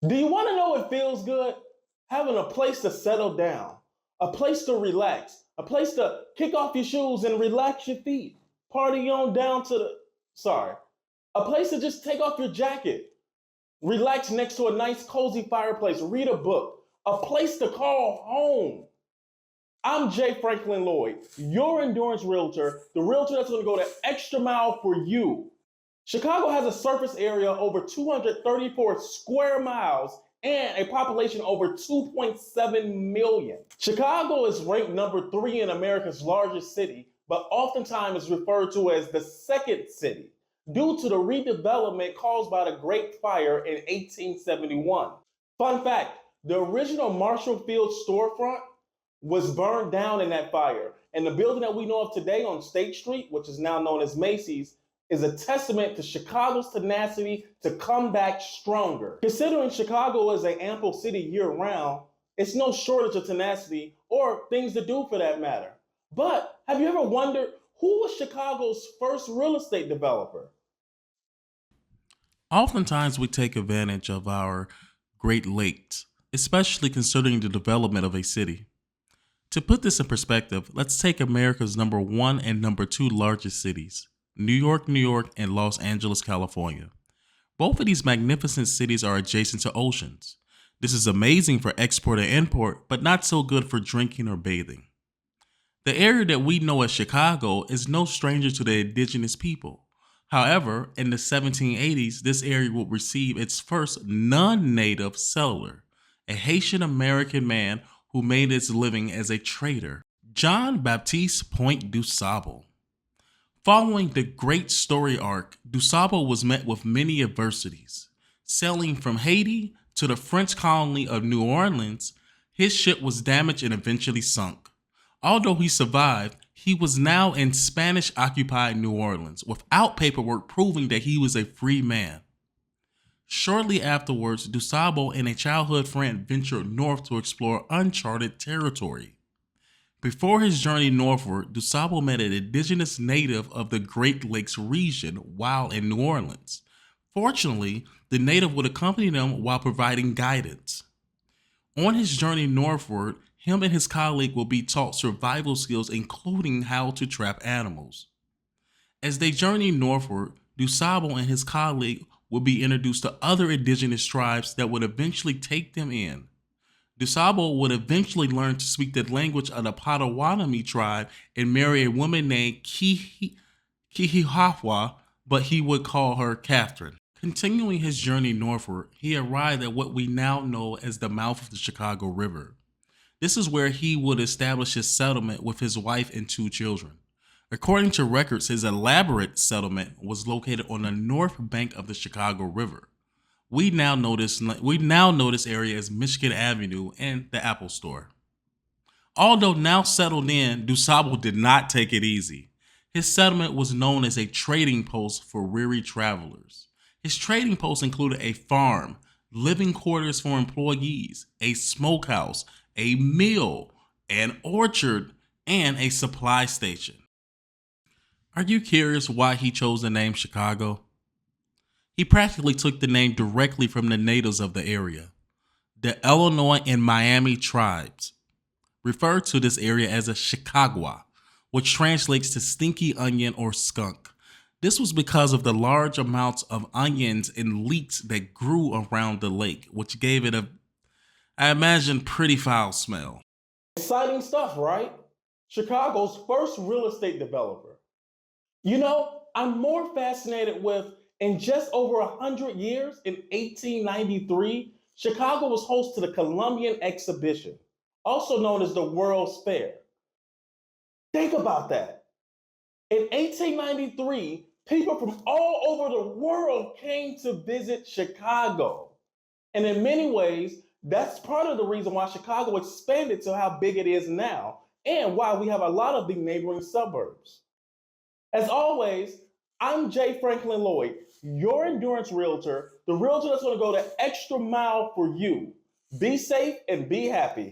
Do you want to know what feels good? Having a place to settle down, a place to relax, a place to kick off your shoes and relax your feet, party on down to sorry, a place to just take off your jacket, relax next to a nice cozy fireplace, read a book, a place to call home. I'm Jay Franklin Lloyd, your endurance realtor, the realtor that's going to go the extra mile for you. Chicago has a surface area over 234 square miles and a population over 2.7 million. Chicago is ranked number 3 in America's largest city, but oftentimes is referred to as the second city due to the redevelopment caused by the Great Fire in 1871. Fun fact, the original Marshall Field storefront was burned down in that fire, and the building that we know of today on State Street, which is now known as Macy's, is a testament to Chicago's tenacity to come back stronger. Considering Chicago is an ample city year-round, it's no shortage of tenacity or things to do for that matter. But have you ever wondered who was Chicago's first real estate developer? Oftentimes, we take advantage of our Great Lakes, especially considering the development of a city. To put this in perspective, let's take America's number 1 and number 2 largest cities, New York, New York, and Los Angeles, California. Both of these magnificent cities are adjacent to oceans. This is amazing for export and import, but not so good for drinking or bathing. The area that we know as Chicago is no stranger to the indigenous people. However, in the 1780s, this area would receive its first non-native settler, a Haitian-American man who made his living as a trader, John Baptiste Point DuSable. Following the great story arc, DuSable was met with many adversities. Sailing from Haiti to the French colony of New Orleans, his ship was damaged and eventually sunk. Although he survived, he was now in Spanish-occupied New Orleans without paperwork proving that he was a free man. Shortly afterwards, DuSable and a childhood friend ventured north to explore uncharted territory. Before his journey northward, DuSable met an indigenous native of the Great Lakes region while in New Orleans. Fortunately, the native would accompany them while providing guidance. On his journey northward, him and his colleague will be taught survival skills, including how to trap animals. As they journey northward, DuSable and his colleague will be introduced to other indigenous tribes that would eventually take them in. DuSable would eventually learn to speak the language of the Potawatomi tribe and marry a woman named Kihihahwa, but he would call her Catherine. Continuing his journey northward, he arrived at what we now know as the mouth of the Chicago River. This is where he would establish his settlement with his wife and 2 children. According to records, his elaborate settlement was located on the north bank of the Chicago River. We now know this area as Michigan Avenue and the Apple Store. Although now settled in, DuSable did not take it easy. His settlement was known as a trading post for weary travelers. His trading post included a farm, living quarters for employees, a smokehouse, a mill, an orchard, and a supply station. Are you curious why he chose the name Chicago? He practically took the name directly from the natives of the area. The Illinois and Miami tribes refer to this area as a Chicagua, which translates to stinky onion or skunk. This was because of the large amounts of onions and leeks that grew around the lake, which gave it I imagine, pretty foul smell. Exciting stuff, right? Chicago's first real estate developer. You know, I'm more fascinated with in just over 100 years, in 1893, Chicago was host to the Columbian Exhibition, also known as the World's Fair. Think about that. In 1893, people from all over the world came to visit Chicago. And in many ways, that's part of the reason why Chicago expanded to how big it is now and why we have a lot of the neighboring suburbs. As always, I'm Jay Franklin Lloyd, your endurance realtor, the realtor that's going to go the extra mile for you. Be safe and be happy.